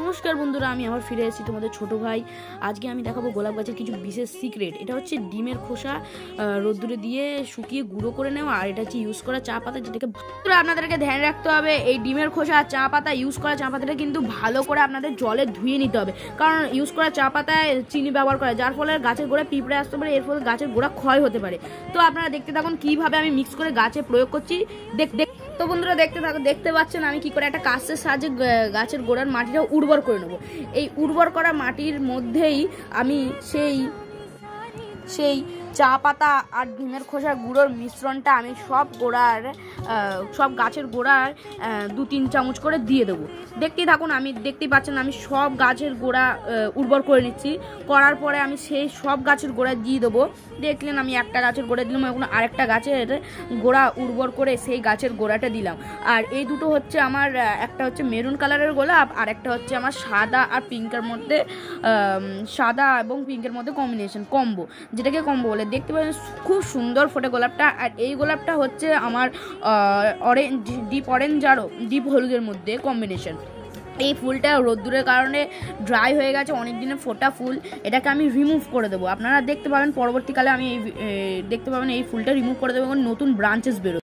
নমস্কার বন্ধুরা, আমি আবার ফিরে এসেছি তোমাদের ছোট ভাই। আজকে আমি দেখাবো গোলাপ গাছের কিছু বিশেষ সিক্রেট। এটা হচ্ছে ডিমের খোসা রোদ্দুরে দিয়ে শুকিয়ে গুঁড়ো করে নেওয়া, আর এটা হচ্ছে ইউজ করা চা পাতা, যেটাকে আপনাদেরকে ধ্যান রাখতে হবে। এই ডিমের খোসা আর চা পাতা ইউজ করা চা পাতাটা কিন্তু ভালো করে আপনাদের জলে ধুয়ে নিতে হবে, কারণ ইউজ করা চা পাতায় চিনি ব্যবহার করে, যার ফলে গাছের গোড়ায় পিঁপড়ে আসতে পারে, এর ফলে গাছের গোড়া ক্ষয় হতে পারে। তো আপনারা দেখতে থাকুন কিভাবে আমি মিক্স করে গাছে প্রয়োগ করছি। তো বন্ধুরা দেখতে পাচ্ছেন আমি কি করে একটা কাস্তের সাহায্যে গাছের গোড়ার মাটিটা উর্বর করে নেব। এই উর্বর করা মাটির মধ্যেই আমি সেই চা পাতা আর ডিমের খোসার গুঁড়োর মিশ্রণটা আমি সব গাছের গোড়ায় 2-3 চামচ করে দিয়ে দেবো। দেখতেই থাকুন, দেখতেই পাচ্ছেন আমি সব গাছের গোড়া উর্বর করে নিচ্ছি। করার পরে আমি সেই সব গাছের গোড়ায় দিয়ে দেবো। দেখলেন আমি একটা গাছের গোড়া দিলাম, এখন আরেকটা গাছের গোড়া উর্বর করে সেই গাছের গোড়াটা দিলাম। আর এই দুটো হচ্ছে আমার, একটা হচ্ছে মেরুন কালারের গোলাপ, আর একটা হচ্ছে আমার সাদা এবং পিঙ্কের মধ্যে কম্বো, যেটাকে কম্বো বলে। দেখতে পাচ্ছেন খুব সুন্দর ফোটে গোলাপটা। আর এই গোলাপটা হচ্ছে আমার ডিপ অরেঞ্জ আর ডিপ হলুদের মধ্যে কম্বিনেশন। এই ফুলটা রোদ্দুরের কারণে ড্রাই হয়ে গেছে, অনেক দিনে ফোটা ফুল। এটাকে আমি রিমুভ করে দেবো। আপনারা দেখতে পাবেন পরবর্তীকালে, দেখতে পাবেন এই ফুলটা রিমুভ করে দেবো এবং নতুন ব্রাঞ্চেস বেরোবে।